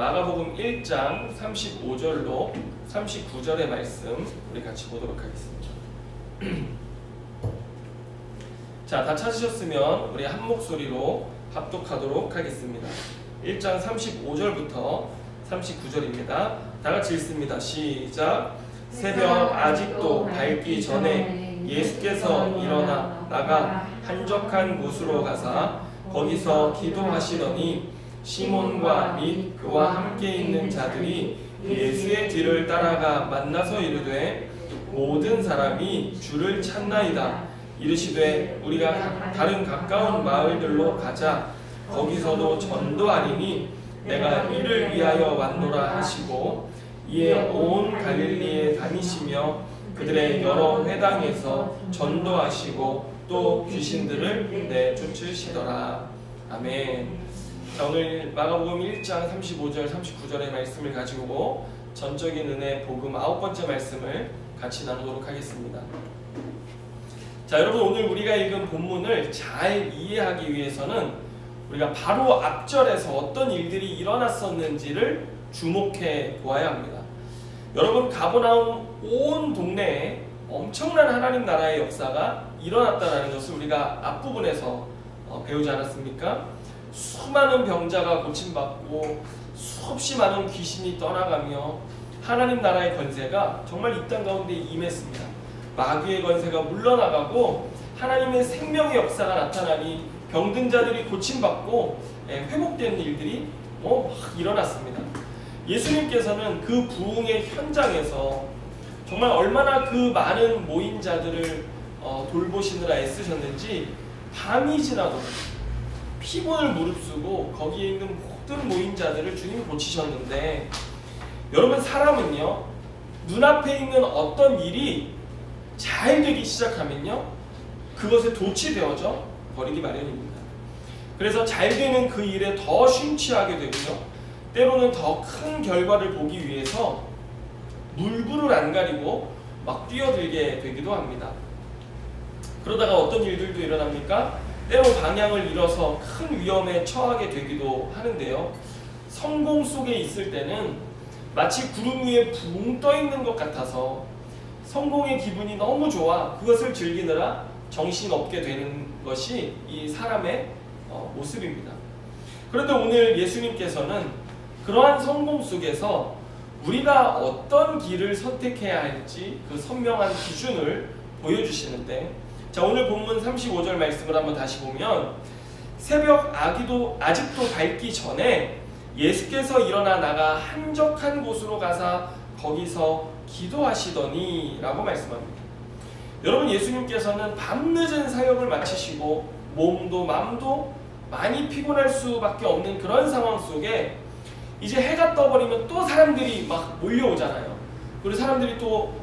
마가복음 1장 35절로 39절의 말씀 우리 같이 보도록 하겠습니다. 자, 다 찾으셨으면 우리 한 목소리로 합독하도록 하겠습니다. 1장 35절부터 39절입니다. 다 같이 읽습니다. 시작. 새벽 아직도 밝기 전에 예수께서 일어나 나가 한적한 곳으로 가사 거기서 기도하시더니 시몬과 및 그와 함께 있는 자들이 예수의 뒤를 따라가 만나서 이르되 모든 사람이 주를 찾나이다. 이르시되 우리가 다른 가까운 마을들로 가자. 거기서도 전도하리니 내가 이를 위하여 왔노라 하시고 이에 온 갈릴리에 다니시며 그들의 여러 회당에서 전도하시고 또 귀신들을 내쫓으시더라. 아멘. 자, 오늘 마가복음 1장 35절 39절의 말씀을 가지고 전적인 은혜 복음 9번째 말씀을 같이 나누도록 하겠습니다. 자, 여러분, 오늘 우리가 읽은 본문을 잘 이해하기 위해서는 우리가 바로 앞절에서 어떤 일들이 일어났었는지를 주목해 보아야 합니다. 여러분, 가버나움 온 동네에 엄청난 하나님 나라의 역사가 일어났다는 것을 우리가 앞부분에서 배우지 않았습니까? 수많은 병자가 고침받고 수없이 많은 귀신이 떠나가며 하나님 나라의 권세가 정말 이 땅 가운데 임했습니다. 마귀의 권세가 물러나가고 하나님의 생명의 역사가 나타나니 병든 자들이 고침받고 회복되는 일들이 막 일어났습니다. 예수님께서는 그 부흥의 현장에서 정말 얼마나 그 많은 모인 자들을 돌보시느라 애쓰셨는지 밤이 지나도 피곤을 무릅쓰고 거기에 있는 모든 모인 자들을 주님이 고치셨는데, 여러분, 사람은요 눈앞에 있는 어떤 일이 잘 되기 시작하면요 그것에 도취되어져 버리기 마련입니다. 그래서 잘 되는 그 일에 더 심취하게 되고요, 때로는 더 큰 결과를 보기 위해서 물불을 안 가리고 막 뛰어들게 되기도 합니다. 그러다가 어떤 일들도 일어납니까? 때로 방향을 잃어서 큰 위험에 처하게 되기도 하는데요, 성공 속에 있을 때는 마치 구름 위에 붕 떠 있는 것 같아서 성공의 기분이 너무 좋아 그것을 즐기느라 정신없게 되는 것이 이 사람의 모습입니다. 그런데 오늘 예수님께서는 그러한 성공 속에서 우리가 어떤 길을 선택해야 할지 그 선명한 기준을 보여주시는데, 자, 오늘 본문 35절 말씀을 한번 다시 보면 새벽 아직도 밝기 전에 예수께서 일어나 나가 한적한 곳으로 가사 거기서 기도하시더니 라고 말씀합니다. 여러분, 예수님께서는 밤늦은 사역을 마치시고 몸도 마음도 많이 피곤할 수밖에 없는 그런 상황 속에 이제 해가 떠버리면 또 사람들이 막 몰려오잖아요. 그리고 사람들이 또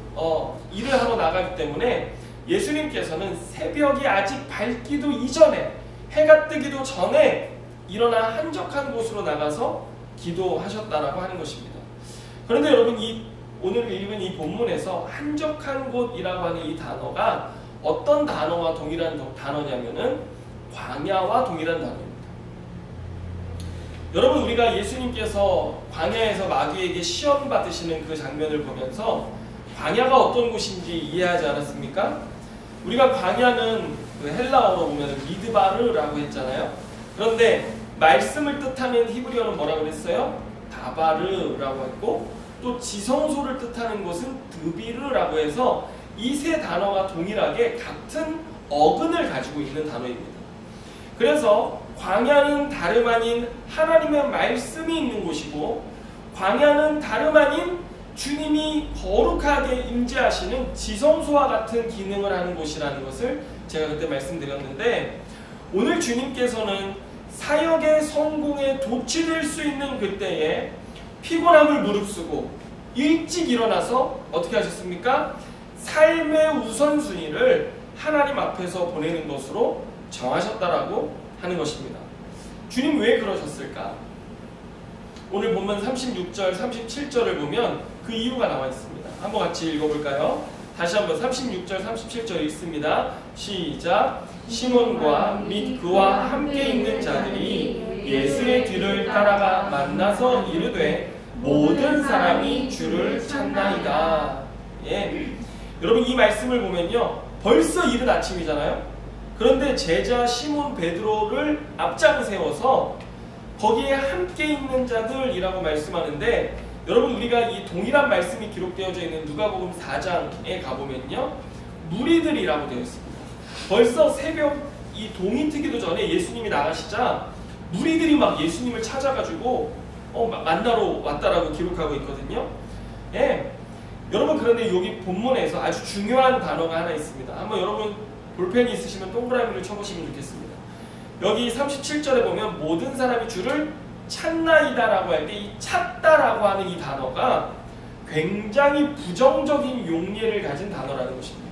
일을 하러 나가기 때문에 예수님께서는 새벽이 아직 밝기도 이전에, 해가 뜨기도 전에 일어나 한적한 곳으로 나가서 기도하셨다라고 하는 것입니다. 그런데 여러분, 오늘 읽은 이 본문에서 한적한 곳이라고 하는 이 단어가 어떤 단어와 동일한 단어냐면은 광야와 동일한 단어입니다. 여러분, 우리가 예수님께서 광야에서 마귀에게 시험 받으시는 그 장면을 보면서 광야가 어떤 곳인지 이해하지 않았습니까? 우리가 광야는 그 헬라어로 보면 미드바르라고 했잖아요. 그런데 말씀을 뜻하는 히브리어는 뭐라고 그랬어요? 다바르라고 했고, 또 지성소를 뜻하는 것은 드비르라고 해서 이 세 단어가 동일하게 같은 어근을 가지고 있는 단어입니다. 그래서 광야는 다름 아닌 하나님의 말씀이 있는 곳이고, 광야는 다름 아닌 주님이 거룩하게 임재하시는 지성소와 같은 기능을 하는 곳이라는 것을 제가 그때 말씀드렸는데, 오늘 주님께서는 사역의 성공에 도취될 수 있는 그때에 피곤함을 무릅쓰고 일찍 일어나서 어떻게 하셨습니까? 삶의 우선순위를 하나님 앞에서 보내는 것으로 정하셨다라고 하는 것입니다. 주님 왜 그러셨을까? 오늘 본문 36절, 37절을 보면 그 이유가 나와 있습니다. 한번 같이 읽어볼까요? 다시 한번 36절, 37절 읽습니다. 시작. 시몬과 및 그와 함께 있는 자들이 예수의 뒤를 따라가 만나서 이르되 모든 사람이 주를 찾나이다. 예. 여러분 이 말씀을 보면요, 벌써 이른 아침이잖아요. 그런데 제자 시몬 베드로를 앞장 세워서 거기에 함께 있는 자들이라고 말씀하는데, 여러분 우리가 이 동일한 말씀이 기록되어져 있는 누가복음 4장에 가보면요, 무리들이라고 되어 있습니다. 벌써 새벽 이 동이 트기도 전에 예수님이 나가시자 무리들이 막 예수님을 찾아가지고 만나러 왔다라고 기록하고 있거든요. 예. 여러분 그런데 여기 본문에서 아주 중요한 단어가 하나 있습니다. 한번 여러분 볼펜이 있으시면 동그라미를 쳐보시면 좋겠습니다. 여기 37절에 보면 모든 사람이 주를 찾나이다라고 할 때 이 찾다라고 하는 이 단어가 굉장히 부정적인 용례를 가진 단어라는 것입니다.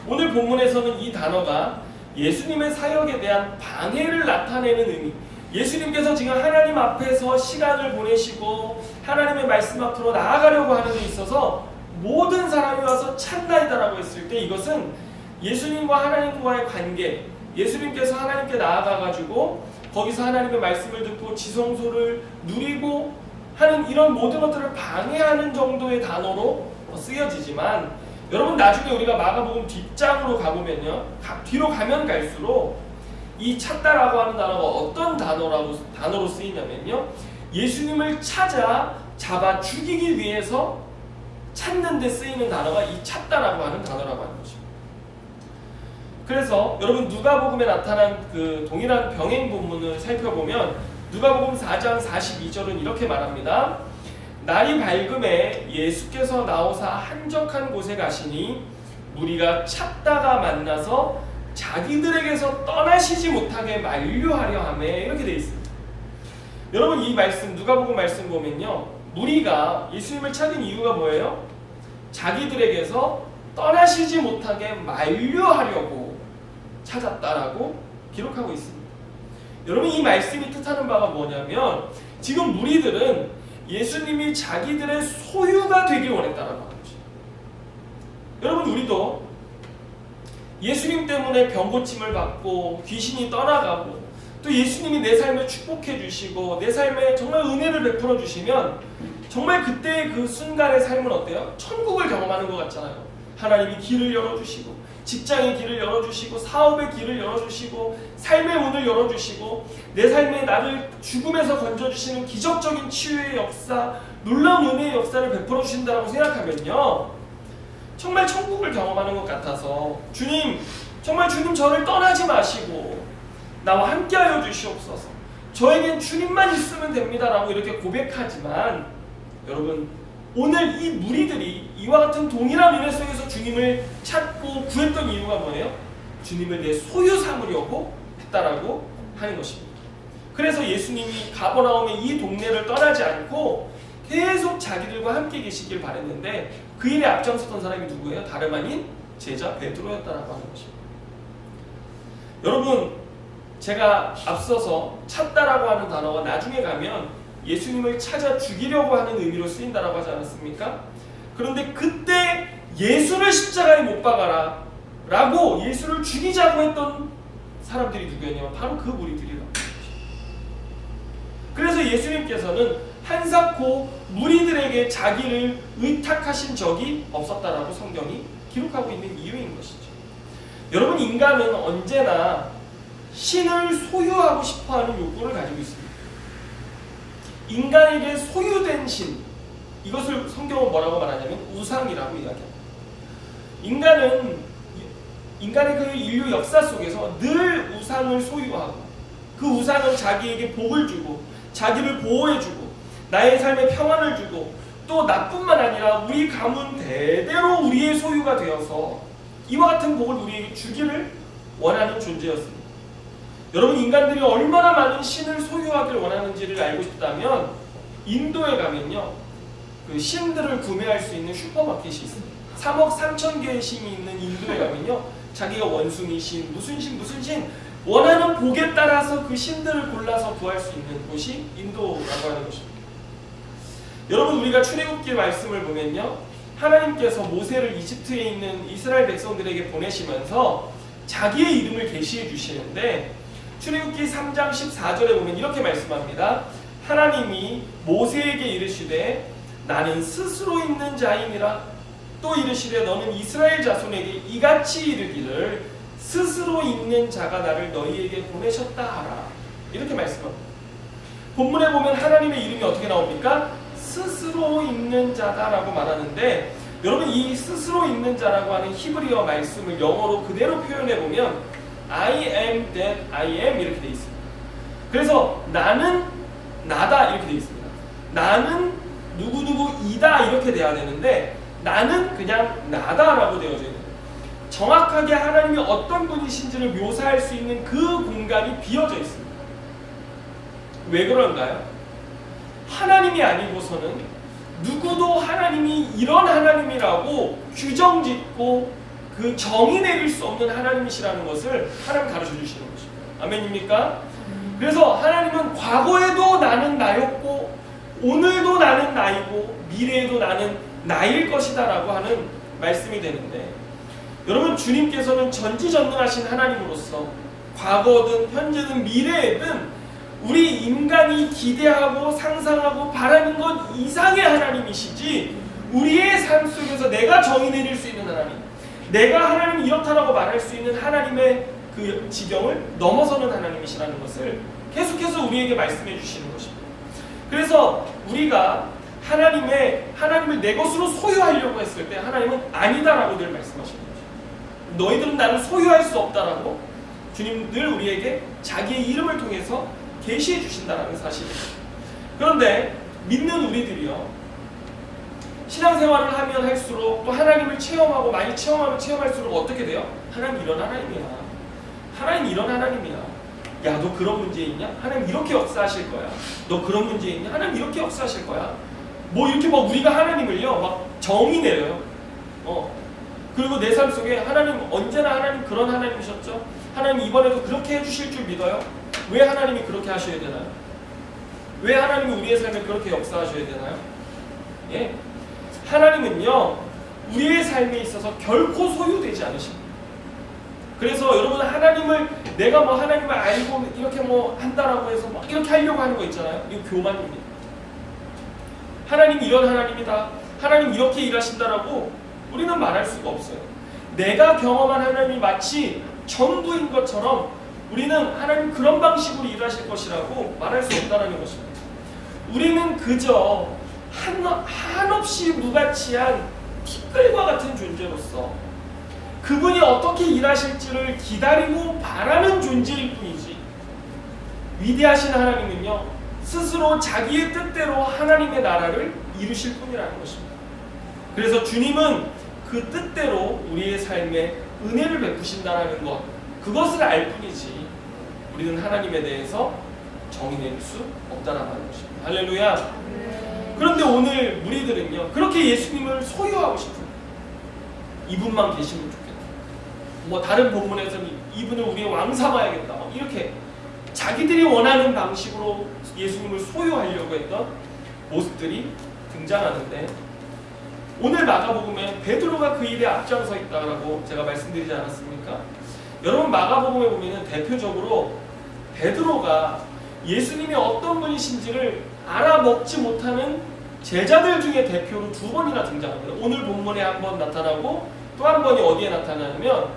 오늘 본문에서는 이 단어가 예수님의 사역에 대한 방해를 나타내는 의미, 예수님께서 지금 하나님 앞에서 시간을 보내시고 하나님의 말씀 앞으로 나아가려고 하는 데 있어서 모든 사람이 와서 찾나이다라고 했을 때 이것은 예수님과 하나님과의 관계, 예수님께서 하나님께 나아가가지고 거기서 하나님의 말씀을 듣고 지성소를 누리고 하는 이런 모든 것들을 방해하는 정도의 단어로 쓰여지지만, 여러분 나중에 우리가 마가복음 뒷장으로 가보면요, 뒤로 가면 갈수록 이 찾다라고 하는 단어가 어떤 단어로 쓰이냐면요, 예수님을 잡아 죽이기 위해서 찾는 데 쓰이는 단어가 이 찾다라고 하는 단어라고 하는 것입니다. 그래서 여러분 누가복음에 나타난 그 동일한 병행 본문을 살펴보면 누가복음 4장 42절은 이렇게 말합니다. 날이 밝음에 예수께서 나오사 한적한 곳에 가시니 무리가 찾다가 만나서 자기들에게서 떠나시지 못하게 만류하려 하며, 이렇게 되어 있습니다. 여러분 이 말씀 누가복음 말씀 보면요, 무리가 예수님을 찾은 이유가 뭐예요? 자기들에게서 떠나시지 못하게 만류하려고 찾았다라고 기록하고 있습니다. 여러분 이 말씀이 뜻하는 바가 뭐냐면, 지금 무리들은 예수님이 자기들의 소유가 되길 원했다라고 하는 것입니다. 여러분 우리도 예수님 때문에 병고침을 받고 귀신이 떠나가고 또 예수님이 내 삶을 축복해 주시고 내 삶에 정말 은혜를 베풀어 주시면 정말 그때의 그 순간의 삶은 어때요? 천국을 경험하는 것 같잖아요. 하나님이 길을 열어주시고 직장의 길을 열어주시고 사업의 길을 열어주시고 삶의 문을 열어주시고 내 삶에 나를 죽음에서 건져주시는 기적적인 치유의 역사, 놀라운 은혜의 역사를 베풀어 주신다고 생각하면요, 정말 천국을 경험하는 것 같아서 주님, 정말 주님 저를 떠나지 마시고 나와 함께하여 주시옵소서, 저에겐 주님만 있으면 됩니다라고 이렇게 고백하지만, 여러분 오늘 이 무리들이 이와 같은 동일한 은혜 속에서 주님을 찾고 구했던 이유가 뭐예요? 주님을 내 소유 삼으려고 했다라고 하는 것입니다. 그래서 예수님이 가버나움의 이 동네를 떠나지 않고 계속 자기들과 함께 계시길 바랬는데 그 일에 앞장섰던 사람이 누구예요? 다름 아닌 제자 베드로였다라고 하는 것입니다. 여러분 제가 앞서서 찾다라고 하는 단어가 나중에 가면 예수님을 찾아 죽이려고 하는 의미로 쓰인다라고 하지 않았습니까? 그런데 그때 예수를 십자가에 못 박아라 라고 예수를 죽이자고 했던 사람들이 누구였냐면 바로 그 무리들이라고. 그래서 예수님께서는 한사코 무리들에게 자기를 의탁하신 적이 없었다라고 성경이 기록하고 있는 이유인 것이죠. 여러분 인간은 언제나 신을 소유하고 싶어하는 욕구를 가지고 있습니다. 인간에게 소유된 신, 이것을 성경은 뭐라고 말하냐면 우상이라고 이야기합니다. 인간의 그 인류 역사 속에서 늘 우상을 소유하고 그 우상은 자기에게 복을 주고 자기를 보호해주고 나의 삶에 평안을 주고 또 나뿐만 아니라 우리 가문 대대로 우리의 소유가 되어서 이와 같은 복을 우리에게 주기를 원하는 존재였습니다. 여러분 인간들이 얼마나 많은 신을 소유하기를 원하는지를 알고 싶다면 인도에 가면요, 그 신들을 구매할 수 있는 슈퍼마켓이 있습니다. 3억 3천 개의 신이 있는 인도에 가면요, 자기가 원숭이 신, 무슨 신 원하는 복에 따라서 그 신들을 골라서 구할 수 있는 곳이 인도라고 하는 것입니다. 여러분 우리가 출애굽기 말씀을 보면요, 하나님께서 모세를 이집트에 있는 이스라엘 백성들에게 보내시면서 자기의 이름을 계시해 주시는데 출애굽기 3장 14절에 보면 이렇게 말씀합니다. 하나님이 모세에게 이르시되 나는 스스로 있는 자이니라. 또 이르시되 너는 이스라엘 자손에게 이같이 이르기를 스스로 있는 자가 나를 너희에게 보내셨다 하라. 이렇게 말씀합니다. 본문에 보면 하나님의 이름이 어떻게 나옵니까? 스스로 있는 자다라고 말하는데, 여러분 이 스스로 있는 자라고 하는 히브리어 말씀을 영어로 그대로 표현해 보면 I am that I am 이렇게 되어 있습니다. 그래서 나는 나다 이렇게 되어 있습니다. 나는 누구누구이다 이렇게 돼야 되는데 나는 그냥 나다라고 되어져 있는 거예요. 정확하게 하나님이 어떤 분이신지를 묘사할 수 있는 그 공간이 비어져 있습니다. 왜 그런가요? 하나님이 아니고서는 누구도 하나님이 이런 하나님이라고 규정짓고 그 정의 내릴 수 없는 하나님이시라는 것을 하나님 가르쳐 주시는 것입니다. 아멘입니까? 그래서 하나님은 과거에도 나는 나였고 오늘도 나는 나이고 미래에도 나는 나일 것이다 라고 하는 말씀이 되는데, 여러분 주님께서는 전지전능하신 하나님으로서 과거든 현재든 미래에든 우리 인간이 기대하고 상상하고 바라는 것 이상의 하나님이시지, 우리의 삶 속에서 내가 정의 내릴 수 있는 하나님, 내가 하나님이 이렇다라고 말할 수 있는 하나님의 그 지경을 넘어서는 하나님이시라는 것을 계속해서 우리에게 말씀해 주시는 것입니다. 그래서 우리가 하나님을 내 것으로 소유하려고 했을 때 하나님은 아니다라고 늘 말씀하시는 거죠. 너희들은 나를 소유할 수 없다라고 주님 늘 우리에게 자기의 이름을 통해서 계시해 주신다는 사실이에요. 그런데 믿는 우리들이요, 신앙생활을 하면 할수록 또 하나님을 체험하고 많이 체험하면 체험할수록 어떻게 돼요? 하나님 이런 하나님이야. 하나님 이런 하나님이야. 야, 너 그런 문제 있냐? 하나님 이렇게 역사하실 거야. 너 그런 문제 있냐? 하나님 이렇게 역사하실 거야. 뭐 이렇게 막 우리가 하나님을요 막 정의 내려요. 그리고 내 삶 속에 하나님 언제나 하나님 그런 하나님이셨죠? 하나님 이번에도 그렇게 해주실 줄 믿어요? 왜 하나님이 그렇게 하셔야 되나요? 왜 하나님이 우리의 삶에 그렇게 역사하셔야 되나요? 예, 하나님은요 우리의 삶에 있어서 결코 소유되지 않으십니다. 그래서 여러분 하나님을 내가 뭐 하나님을 알고 이렇게 뭐 한다라고 해서 막 이렇게 하려고 하는 거 있잖아요. 이거 교만입니다. 하나님이 이런 하나님이다, 하나님 이렇게 일하신다라고 우리는 말할 수가 없어요. 내가 경험한 하나님이 마치 전부인 것처럼 우리는 하나님 그런 방식으로 일하실 것이라고 말할 수 없다는 것입니다. 우리는 그저 한없이 무가치한 티끌과 같은 존재로서 그분이 어떻게 일하실지를 기다리고 바라는 존재일 뿐이지, 위대하신 하나님은요 스스로 자기의 뜻대로 하나님의 나라를 이루실 뿐이라는 것입니다. 그래서 주님은 그 뜻대로 우리의 삶에 은혜를 베푸신다는 것, 그것을 알 뿐이지 우리는 하나님에 대해서 정의 내릴 수 없다라는 것입니다. 할렐루야. 그런데 오늘 무리들은요 그렇게 예수님을 소유하고 싶은, 이분만 계시면 좋겠다, 뭐 다른 본문에서는 이분을 우리의 왕 삼아야겠다, 이렇게 자기들이 원하는 방식으로 예수님을 소유하려고 했던 모습들이 등장하는데, 오늘 마가복음에 베드로가 그 일에 앞장서 있다라고 제가 말씀드리지 않았습니까? 여러분 마가복음에 보면은 대표적으로 베드로가 예수님이 어떤 분이신지를 알아먹지 못하는 제자들 중에 대표로 2번이나 등장합니다. 오늘 본문에 한 번 나타나고 또 한 번이 어디에 나타나냐면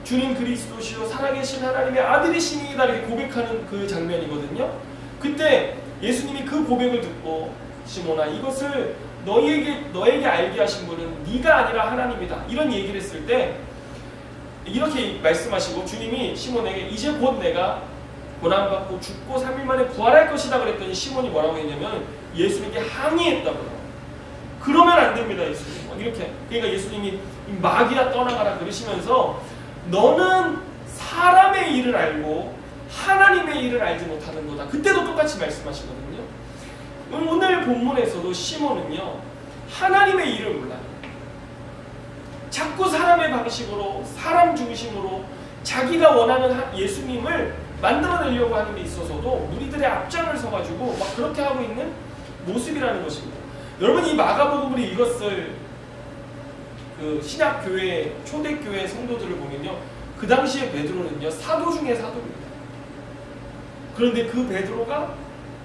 주님 그리스도시요 살아계신 하나님의 아들이시니이다 이렇게 고백하는 그 장면이거든요. 그때 예수님이 그 고백을 듣고 시몬아 이것을 너에게 알게 하신 분은 네가 아니라 하나님이다 이런 얘기를 했을 때 이렇게 말씀하시고 주님이 시몬에게 이제 곧 내가 고난받고 죽고 3일 만에 부활할 것이다 그랬더니 시몬이 뭐라고 했냐면 예수님께 항의했다고요. 그러면 안 됩니다 예수님. 이렇게 그러니까 예수님이 마귀야 떠나가라 그러시면서 너는 사람의 일을 알고 하나님의 일을 알지 못하는 거다. 그때도 똑같이 말씀하시거든요. 오늘 본문에서도 시몬은요 하나님의 일을 몰라요. 자꾸 사람의 방식으로 사람 중심으로 자기가 원하는 예수님을 만들어내려고 하는 데 있어서도 무리들의 앞장을 서가지고 막 그렇게 하고 있는 모습이라는 것입니다. 여러분 이 마가복음을 읽었을 그 신약교회 초대교회 성도들을 보면요 그 당시에 베드로는요 사도 중에 사도입니다. 그런데 그 베드로가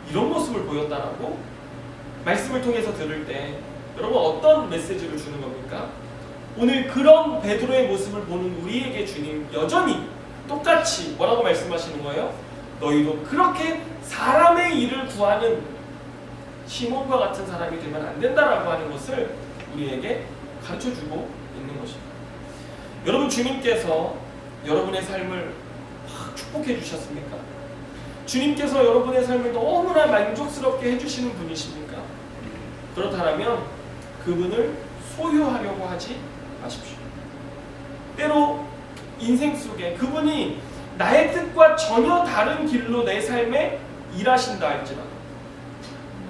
이런 모습을 보였다라고 말씀을 통해서 들을 때 여러분 어떤 메시지를 주는 겁니까? 오늘 그런 베드로의 모습을 보는 우리에게 주님 여전히 똑같이 뭐라고 말씀하시는 거예요? 너희도 그렇게 사람의 일을 구하는 시몬과 같은 사람이 되면 안 된다라고 하는 것을 우리에게 가르쳐주고 있는 것입니다. 여러분, 주님께서 여러분의 삶을 확 축복해 주셨습니까? 주님께서 여러분의 삶을 너무나 만족스럽게 해주시는 분이십니까? 그렇다면 그분을 소유하려고 하지 마십시오. 때로 인생 속에 그분이 나의 뜻과 전혀 다른 길로 내 삶에 일하신다 할지라도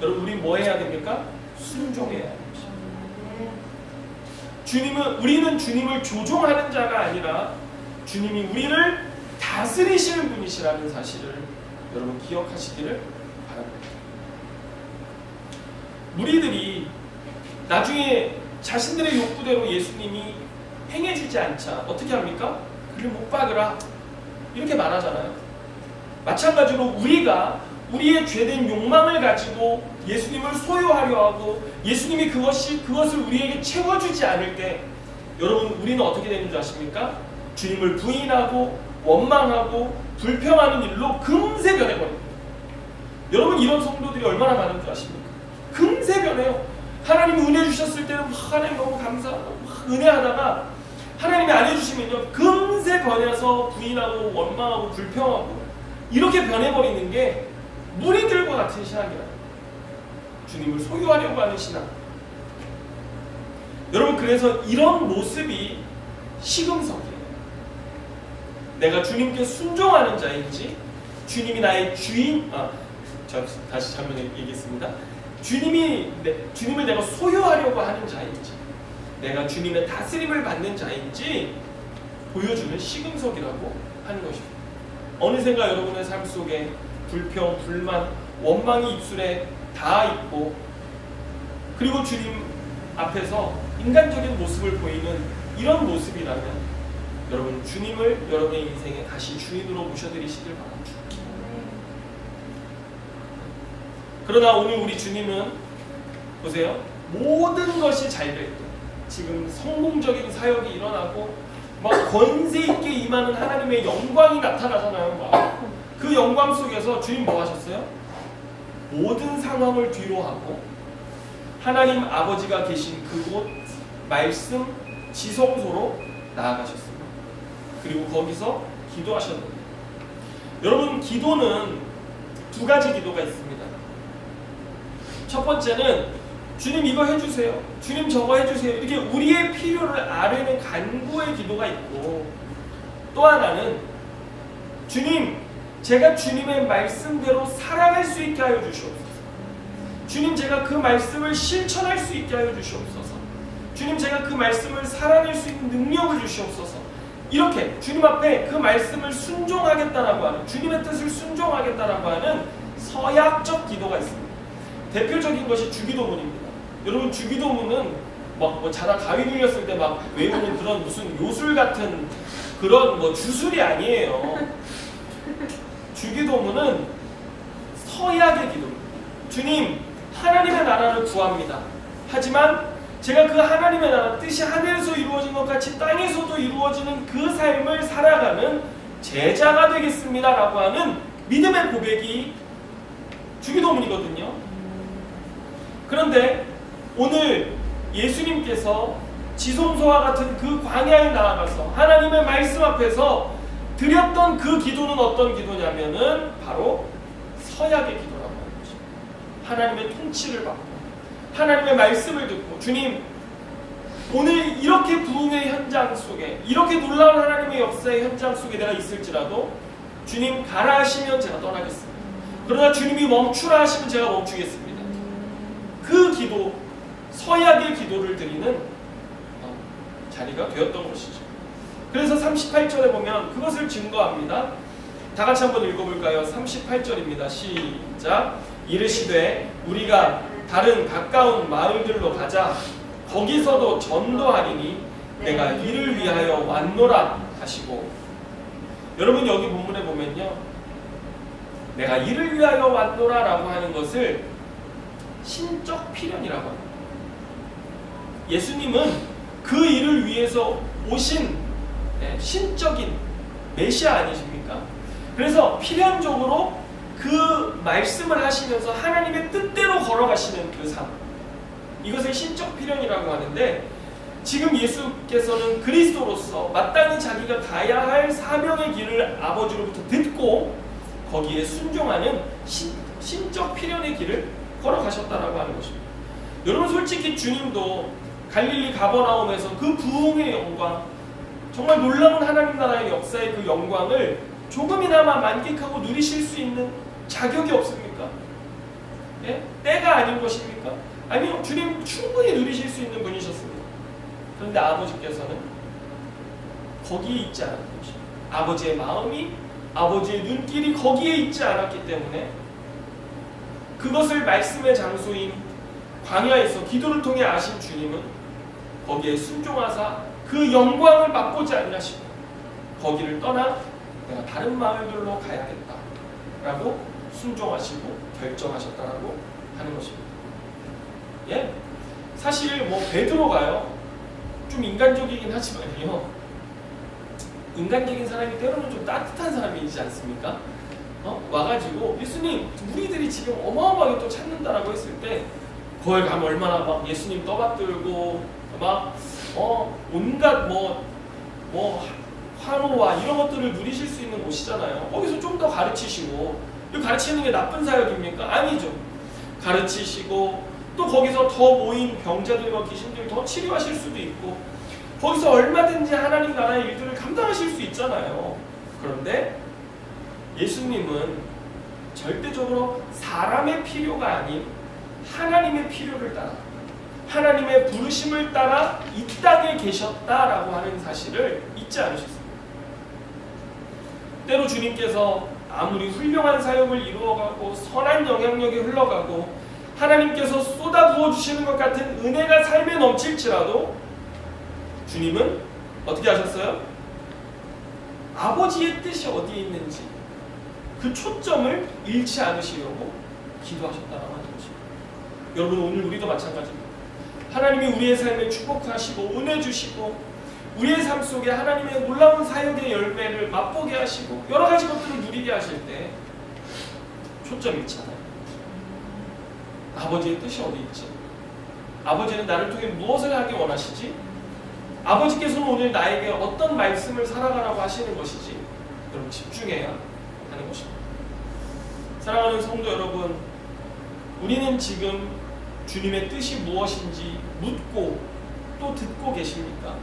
여러분, 우리 뭐 해야 됩니까? 순종해야 합니다. 우리는 주님을 조종하는 자가 아니라 주님이 우리를 다스리시는 분이시라는 사실을 여러분 기억하시기를 바랍니다. 무리들이 나중에 자신들의 욕구대로 예수님이 행해주지 않자 어떻게 합니까? 그를 못 박으라 이렇게 말하잖아요. 마찬가지로 우리가 우리의 죄된 욕망을 가지고 예수님을 소유하려 하고 예수님이 그것을 우리에게 채워주지 않을 때 여러분 우리는 어떻게 되는 줄 아십니까? 주님을 부인하고 원망하고 불평하는 일로 금세 변해버립니다. 여러분, 이런 성도들이 얼마나 많은 줄 아십니까? 금세 변해요. 하나님이 은혜 주셨을 때는 하나님 너무 감사하고 은혜하다가 하나님이 안 해주시면요 금세 변해서 부인하고 원망하고 불평하고 이렇게 변해버리는 게 무리들과 같은 신앙이라. 주님을 소유하려고 하는 신앙. 여러분, 그래서 이런 모습이 시금석이에요. 내가 주님께 순종하는 자인지 주님이 나의 주인 다시 잘못 얘기했습니다. 주님을 내가 소유하려고 하는 자인지 내가 주님의 다스림을 받는 자인지 보여주는 시금석이라고 하는 것입니다. 어느샌가 여러분의 삶 속에 불평, 불만, 원망이 입술에 닿아 있고 그리고 주님 앞에서 인간적인 모습을 보이는 이런 모습이라면 여러분 주님을 여러분의 인생에 다시 주인으로 모셔드리시길 바랍니다. 그러나 오늘 우리 주님은 보세요. 모든 것이 잘 될 때 지금 성공적인 사역이 일어나고 막 권세 있게 임하는 하나님의 영광이 나타나잖아요. 그 영광 속에서 주님 뭐 하셨어요? 모든 상황을 뒤로 하고 하나님 아버지가 계신 그곳 말씀 지성소로 나아가셨습니다. 그리고 거기서 기도하셨는데 여러분, 기도는 두 가지 기도가 있습니다. 첫 번째는 주님 이거 해주세요, 주님 저거 해주세요, 이렇게 우리의 필요를 아뢰는 간구의 기도가 있고, 또 하나는 주님 제가 주님의 말씀대로 살아갈 수 있게 하여 주시옵소서. 주님 제가 그 말씀을 실천할 수 있게 하여 주시옵소서. 주님 제가 그 말씀을 살아낼 수 있는 능력을 주시옵소서. 이렇게 주님 앞에 그 말씀을 순종하겠다라고 하는, 주님의 뜻을 순종하겠다라고 하는 서약적 기도가 있습니다. 대표적인 것이 주기도문입니다. 여러분, 주기도문은 막 자다 가위 눌렸을 때 막 외우는 그런 무슨 요술 같은 그런 주술이 아니에요. 주기도문은 서약의 기도입니다. 주님, 하나님의 나라를 구합니다. 하지만 제가 그 하나님의 나라 뜻이 하늘에서 이루어진 것 같이 땅에서도 이루어지는 그 삶을 살아가는 제자가 되겠습니다 라고 하는 믿음의 고백이 주기도문이거든요. 그런데 오늘 예수님께서 지성소와 같은 그 광야에 나아가서 하나님의 말씀 앞에서 드렸던 그 기도는 어떤 기도냐면은 바로 서약의 기도라고 하는 것입니다. 하나님의 통치를 받고 하나님의 말씀을 듣고, 주님 오늘 이렇게 부흥의 현장 속에, 이렇게 놀라운 하나님의 역사의 현장 속에 내가 있을지라도 주님 가라 하시면 제가 떠나겠습니다. 그러나 주님이 멈추라 하시면 제가 멈추겠습니다. 그 기도, 서약의 기도를 드리는 자리가 되었던 것이죠. 그래서 38절에 보면 그것을 증거합니다. 다 같이 한번 읽어볼까요? 38절입니다. 시작. 이르시되 우리가 다른 가까운 마을들로 가자. 거기서도 전도하리니 내가 이를 위하여 왔노라 하시고. 여러분, 여기 본문에 보면요, 내가 이를 위하여 왔노라 라고 하는 것을 신적 필연이라고 합니다. 예수님은 그 일을 위해서 오신 신적인 메시아 아니십니까? 그래서 필연적으로 그 말씀을 하시면서 하나님의 뜻대로 걸어가시는 그 삶, 이것을 신적 필연이라고 하는데, 지금 예수께서는 그리스도로서 마땅히 자기가 가야 할 사명의 길을 아버지로부터 듣고 거기에 순종하는 신적 필연의 길을 걸어가셨다라고 하는 것입니다. 여러분, 솔직히 주님도 갈릴리 가버나움에서 그 부흥의 영광, 정말 놀라운 하나님 나라의 역사의 그 영광을 조금이나마 만끽하고 누리실 수 있는 자격이 없습니까? 예? 때가 아닌 것입니까? 아니요, 주님 충분히 누리실 수 있는 분이셨습니다. 그런데 아버지께서는 거기에 있지 않았던 것입니다. 아버지의 마음이, 아버지의 눈길이 거기에 있지 않았기 때문에 그것을 말씀의 장소인 광야에서 기도를 통해 아신 주님은 거기에 순종하사 그 영광을 맛보지 아니하시고 거기를 떠나 내가 다른 마을들로 가야겠다 라고 순종하시고 결정하셨다라고 하는 것입니다. 예? 사실 뭐 베드로가요, 좀 인간적이긴 하지만요, 인간적인 사람이 때로는 좀 따뜻한 사람이지 않습니까? 와가지고 예수님, 우리들이 지금 어마어마하게 또 찾는다라고 했을 때 거기 가면 얼마나 막 예수님 떠받들고 막 온갖 뭐 환호와 이런 것들을 누리실 수 있는 곳이잖아요. 거기서 좀 더 가르치시고, 이 가르치는 게 나쁜 사역입니까? 아니죠. 가르치시고 또 거기서 더 모인 병자들과 귀신들을 더 치료하실 수도 있고 거기서 얼마든지 하나님 나라의 일들을 감당하실 수 있잖아요. 그런데 예수님은 절대적으로 사람의 필요가 아닌 하나님의 필요를 따라, 하나님의 부르심을 따라 이 땅에 계셨다라고 하는 사실을 잊지 않으셨습니다. 때로 주님께서 아무리 훌륭한 사역을 이루어가고 선한 영향력이 흘러가고 하나님께서 쏟아 부어주시는 것 같은 은혜가 삶에 넘칠지라도 주님은 어떻게 하셨어요? 아버지의 뜻이 어디에 있는지 그 초점을 잃지 않으시려고 기도하셨다라고 하는 것입니다. 여러분, 오늘 우리도 마찬가지입니다. 하나님이 우리의 삶에 축복하시고 은혜 주시고 우리의 삶 속에 하나님의 놀라운 사역의 열매를 맛보게 하시고 여러 가지 것들을 누리게 하실 때 초점이 있잖아요. 아버지의 뜻이 어디 있지? 아버지는 나를 통해 무엇을 하기 원하시지? 아버지께서는 오늘 나에게 어떤 말씀을 살아가라고 하시는 것이지? 여러분, 집중해야 하는 것입니다. 사랑하는 성도 여러분, 우리는 지금 주님의 뜻이 무엇인지 묻고 또 듣고 계십니까?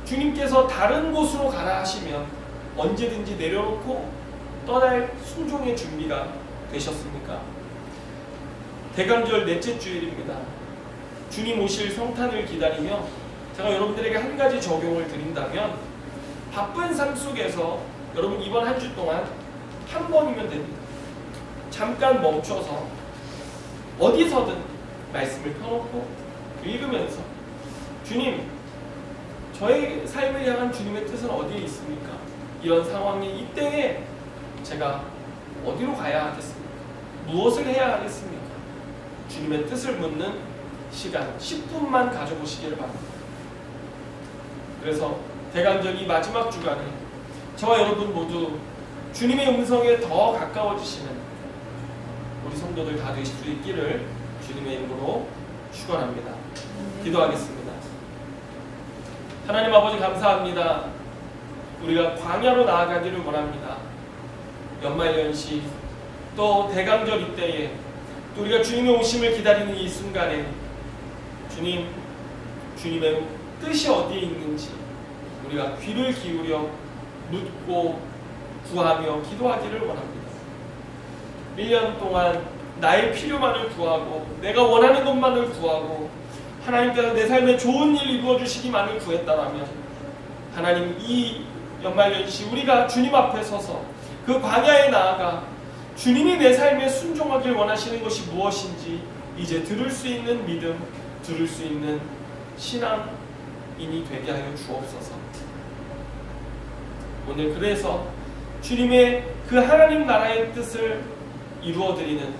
주님께서 다른 곳으로 가라 하시면 언제든지 내려놓고 떠날 순종의 준비가 되셨습니까? 대강절 넷째 주일입니다. 주님 오실 성탄을 기다리며 제가 여러분들에게 한 가지 적용을 드린다면, 바쁜 삶 속에서 여러분 이번 한 주 동안 한 번이면 됩니다. 잠깐 멈춰서 어디서든 말씀을 펴놓고 읽으면서 주님, 저의 삶을 향한 주님의 뜻은 어디에 있습니까? 이런 상황에 이때에 제가 어디로 가야 하겠습니까? 무엇을 해야 하겠습니까? 주님의 뜻을 묻는 시간 10분만 가져보시기를 바랍니다. 그래서 대강절 이 마지막 주간에 저와 여러분 모두 주님의 음성에 더 가까워지시는 우리 성도들 다 되실 수 있기를 주님의 이름으로 축원합니다. 기도하겠습니다. 하나님 아버지, 감사합니다. 우리가 광야로 나아가기를 원합니다. 연말연시 또 대강절 이때에 또 우리가 주님의 오심을 기다리는 이 순간에 주님의 뜻이 어디에 있는지 우리가 귀를 기울여 묻고 구하며 기도하기를 원합니다. 1년 동안 나의 필요만을 구하고 내가 원하는 것만을 구하고 하나님께서 내 삶에 좋은 일 이루어주시기만을 구했다라면, 하나님, 이 연말연시 우리가 주님 앞에 서서 그 광야에 나아가 주님이 내 삶에 순종하길 원하시는 것이 무엇인지 이제 들을 수 있는 믿음, 들을 수 있는 신앙인이 되게 하여 주옵소서. 오늘 그래서 주님의 그 하나님 나라의 뜻을 이루어드리는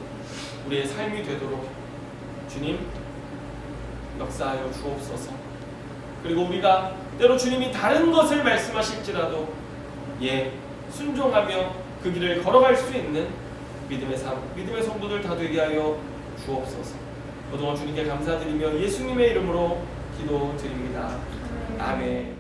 우리의 삶이 되도록 주님 역사하여 주옵소서. 그리고 우리가 때로 주님이 다른 것을 말씀하실지라도 순종하며 그 길을 걸어갈 수 있는 믿음의 삶, 믿음의 성도들 다 되게 하여 주옵소서. 그동안 주님께 감사드리며 예수님의 이름으로 기도드립니다. 아멘.